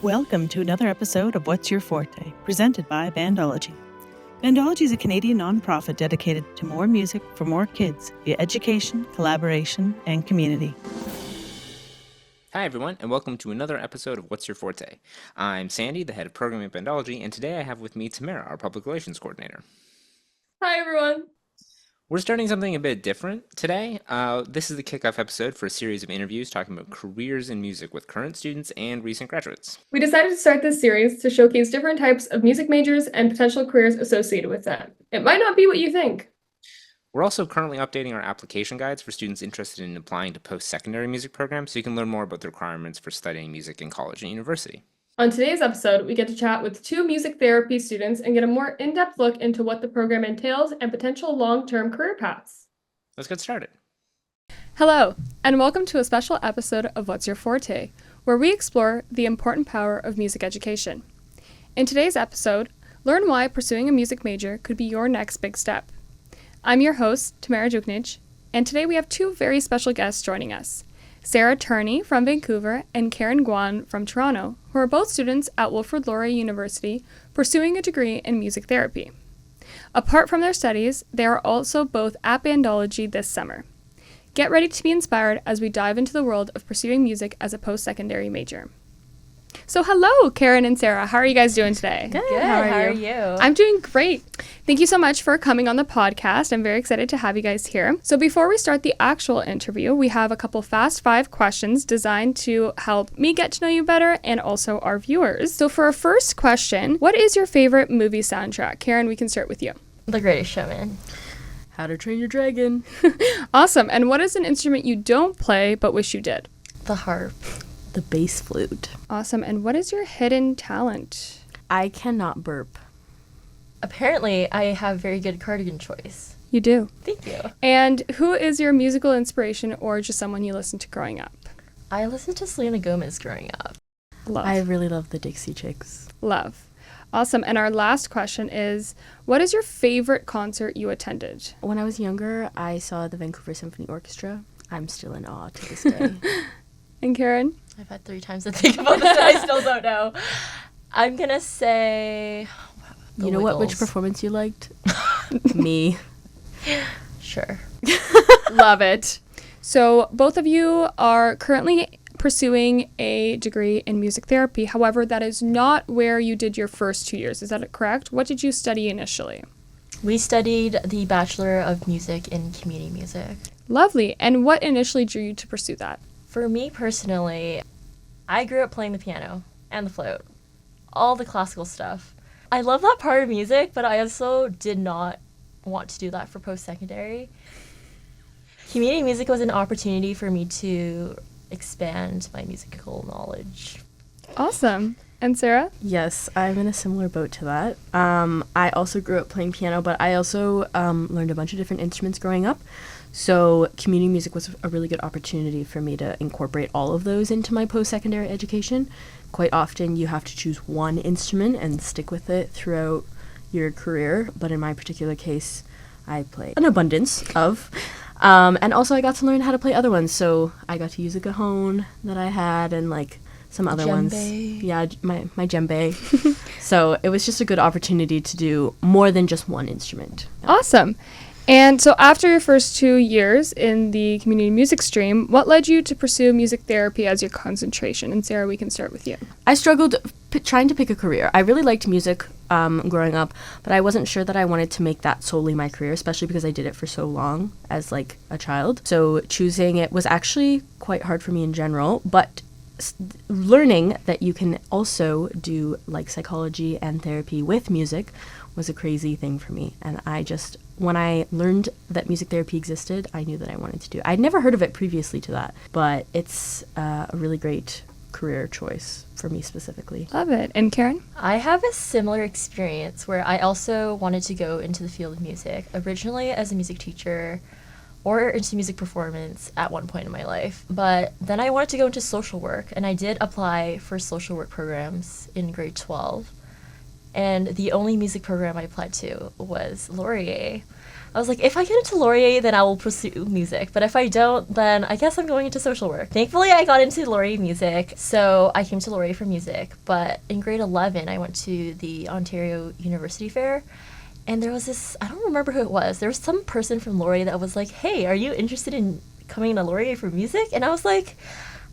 Welcome to another episode of What's Your Forte, presented by Bandology. Bandology is a Canadian nonprofit dedicated to more music for more kids via education, collaboration, and community. Hi everyone, and welcome to another episode of What's Your Forte. I'm Sandy, the head of programming at Bandology, and today I have with me Tamara, our public relations coordinator. Hi everyone. We're starting something a bit different today. This is the kickoff episode for a series of interviews talking about careers in music with current students and recent graduates. We decided to start this series to showcase different types of music majors and potential careers associated with them. It might not be what you think. We're also currently updating our application guides for students interested in applying to post-secondary music programs, so you can learn more about the requirements for studying music in college and university. On today's episode, we get to chat with two music therapy students and get a more in-depth look into what the program entails and potential long-term career paths. Let's get started. Hello, and welcome to a special episode of What's Your Forte, where we explore the important power of music education. In today's episode, learn why pursuing a music major could be your next big step. I'm your host, Tamara Djuknic, and today we have two very special guests joining us, Sara Thoeny from Vancouver and Karen Guan from Toronto, who are both students at Wilfrid Laurier University pursuing a degree in music therapy. Apart from their studies, they are also both at Bandology this summer. Get ready to be inspired as we dive into the world of pursuing music as a post-secondary major. So hello, Karen and Sara. How are you guys doing today? Good. How are you? I'm doing great. Thank you so much for coming on the podcast. I'm very excited to have you guys here. So before we start the actual interview, we have a couple fast 5 questions designed to help me get to know you better and also our viewers. So for our first question, what is your favorite movie soundtrack? Karen, we can start with you. The Greatest Showman. How to Train Your Dragon. Awesome. And what is an instrument you don't play but wish you did? The harp. The bass flute. Awesome. And what is your hidden talent? I cannot burp. Apparently, I have very good cardigan choice. You do. Thank you. And who is your musical inspiration or just someone you listened to growing up? I listened to Selena Gomez growing up. Love. I really love the Dixie Chicks. Love. Awesome. And our last question is, what is your favorite concert you attended? When I was younger, I saw the Vancouver Symphony Orchestra. I'm still in awe to this day. And Karen? I've had 3 times to think about this and I still don't know. I'm going to say... You know what? Which performance you liked? Me. Sure. Love it. So both of you are currently pursuing a degree in music therapy. However, that is not where you did your first 2 years. Is that correct? What did you study initially? We studied the Bachelor of Music in Community Music. Lovely. And what initially drew you to pursue that? For me personally, I grew up playing the piano and the flute, all the classical stuff. I love that part of music, but I also did not want to do that for post-secondary. Community music was an opportunity for me to expand my musical knowledge. Awesome. And Sara? Yes, I'm in a similar boat to that. I also grew up playing piano, but I also learned a bunch of different instruments growing up. So community music was a really good opportunity for me to incorporate all of those into my post-secondary education. Quite often you have to choose one instrument and stick with it throughout your career, but in my particular case, I play an abundance of. And also I got to learn how to play other ones, so I got to use a cajon that I had and like some other ones. Yeah, my djembe. So it was just a good opportunity to do more than just one instrument. Awesome. And so after your first 2 years in the community music stream, what led you to pursue music therapy as your concentration? And Sara, we can start with you. I struggled trying to pick a career. I really liked music growing up, but I wasn't sure that I wanted to make that solely my career, especially because I did it for so long as like a child. So choosing it was actually quite hard for me in general, but learning that you can also do like psychology and therapy with music was a crazy thing for me. And when I learned that music therapy existed, I knew that I wanted to do it. I'd never heard of it previously to that, but it's a really great career choice for me specifically. Love it. And Karen? I have a similar experience where I also wanted to go into the field of music, originally as a music teacher or into music performance at one point in my life. But then I wanted to go into social work, and I did apply for social work programs in grade 12. And the only music program I applied to was Laurier. I was like, if I get into Laurier, then I will pursue music. But if I don't, then I guess I'm going into social work. Thankfully, I got into Laurier Music, so I came to Laurier for music. But in grade 11, I went to the Ontario University Fair, and there was this, I don't remember who it was. There was some person from Laurier that was like, hey, are you interested in coming to Laurier for music? And I was like,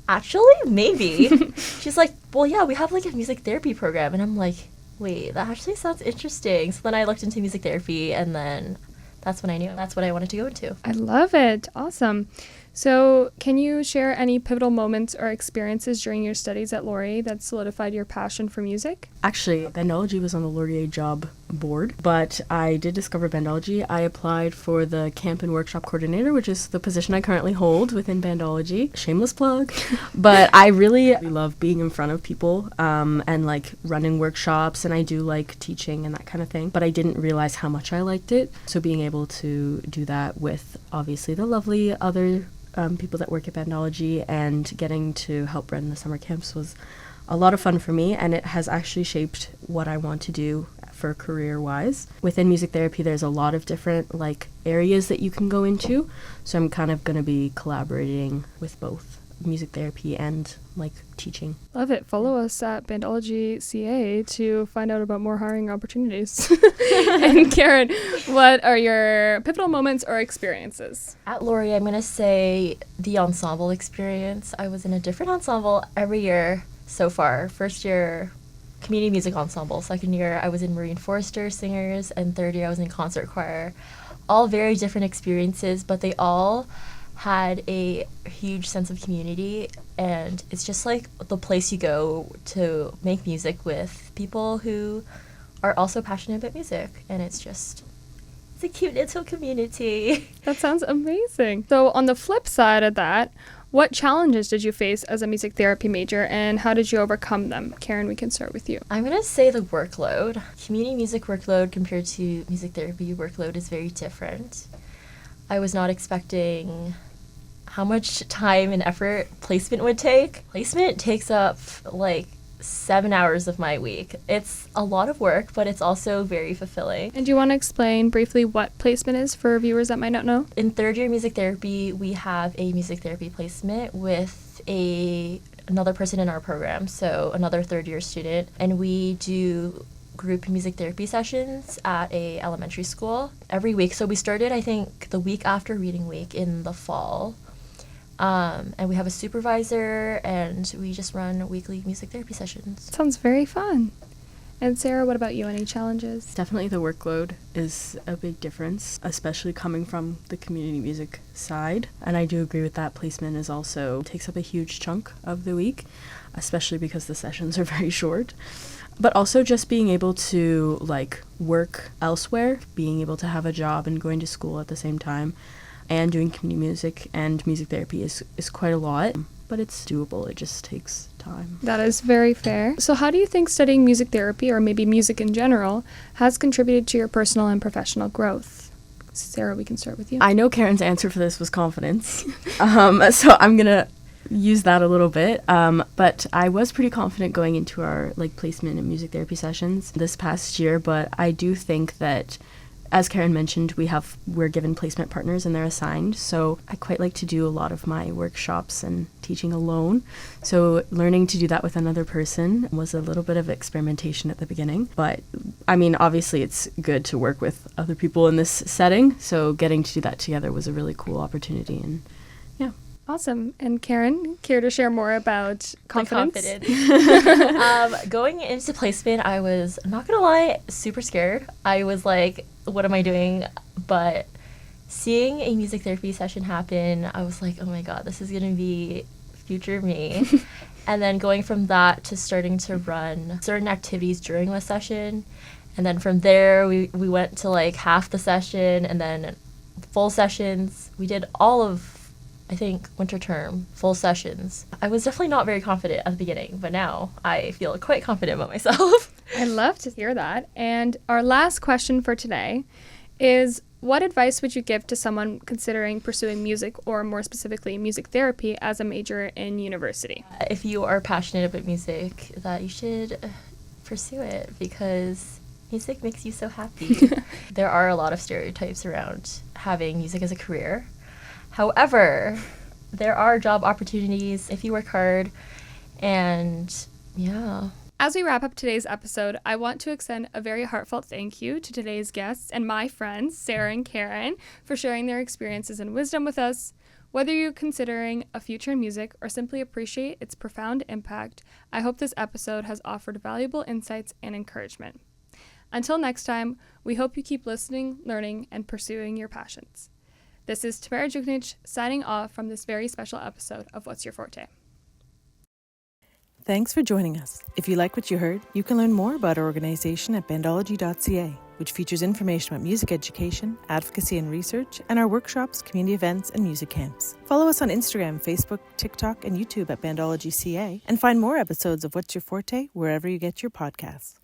actually, maybe. She's like, well, yeah, we have like a music therapy program. And I'm like, wait, that actually sounds interesting. So then I looked into music therapy, and then that's when I knew that's what I wanted to go into. I love it. Awesome. So can you share any pivotal moments or experiences during your studies at Laurier that solidified your passion for music? Actually, bandology was on the Laurier job board, but I did discover bandology. I applied for the camp and workshop coordinator, which is the position I currently hold within bandology. Shameless plug. But I really love being in front of people and like running workshops, and I do like teaching and that kind of thing. But I didn't realize how much I liked it. So being able to do that with obviously the lovely other people that work at bandology and getting to help run the summer camps was a lot of fun for me, and it has actually shaped what I want to do for career-wise. Within music therapy, there's a lot of different like areas that you can go into, so I'm kind of going to be collaborating with both music therapy and like teaching. Love it. Follow us at Bandology CA to find out about more hiring opportunities. And Karen, what are your pivotal moments or experiences? At Laurier, I'm going to say the ensemble experience. I was in a different ensemble every year so far. First year, community music ensemble. Second year, I was in Marine Forester Singers. And third year, I was in concert choir. All very different experiences, but they all had a huge sense of community, and it's just like the place you go to make music with people who are also passionate about music, and it's a cute little community. That sounds amazing. So on the flip side of that, what challenges did you face as a music therapy major, and how did you overcome them? Karen, we can start with you. I'm going to say the workload. Community music workload compared to music therapy workload is very different. I was not expecting how much time and effort placement would take. Placement takes up like 7 hours of my week. It's a lot of work, but it's also very fulfilling. And do you want to explain briefly what placement is for viewers that might not know? In third year music therapy, we have a music therapy placement with another person in our program, so another third year student, and we do group music therapy sessions at a elementary school every week. So we started, I think, the week after reading week in the fall. And we have a supervisor, and we just run weekly music therapy sessions. Sounds very fun. And Sarah, what about you? Any challenges? Definitely the workload is a big difference, especially coming from the community music side. And I do agree with that. Placement is also takes up a huge chunk of the week, especially because the sessions are very short. But also just being able to like work elsewhere, being able to have a job and going to school at the same time, and doing community music and music therapy is quite a lot, but it's doable. It just takes time. That is very fair. So how do you think studying music therapy, or maybe music in general, has contributed to your personal and professional growth? Sarah, we can start with you. I know Karen's answer for this was confidence, so I'm going to use that a little bit, but I was pretty confident going into our like placement and music therapy sessions this past year, but I do think that, as Karen mentioned, we're given placement partners and they're assigned, so I quite like to do a lot of my workshops and teaching alone. So learning to do that with another person was a little bit of experimentation at the beginning, but I mean, obviously it's good to work with other people in this setting, so getting to do that together was a really cool opportunity, and yeah. Awesome. And Karen, care to share more about confidence? Going into placement, I was, I'm not going to lie, super scared. I was like, what am I doing? But seeing a music therapy session happen, I was like, oh my God, this is going to be future me. And then going from that to starting to run certain activities during the session. And then from there, we went to like half the session and then full sessions. We did all of, I think, winter term, full sessions. I was definitely not very confident at the beginning, but now I feel quite confident about myself. I love to hear that. And our last question for today is, what advice would you give to someone considering pursuing music, or more specifically music therapy, as a major in university? If you are passionate about music, that you should pursue it, because Music makes you so happy. There are a lot of stereotypes around having music as a career. However, there are job opportunities if you work hard, and yeah. As we wrap up today's episode, I want to extend a very heartfelt thank you to today's guests and my friends, Sara and Karen, for sharing their experiences and wisdom with us. Whether you're considering a future in music or simply appreciate its profound impact, I hope this episode has offered valuable insights and encouragement. Until next time, we hope you keep listening, learning, and pursuing your passions. This is Tamara Djuknic signing off from this very special episode of What's Your Forte? Thanks for joining us. If you like what you heard, you can learn more about our organization at bandology.ca, which features information about music education, advocacy and research, and our workshops, community events, and music camps. Follow us on Instagram, Facebook, TikTok, and YouTube at bandology.ca, and find more episodes of What's Your Forte wherever you get your podcasts.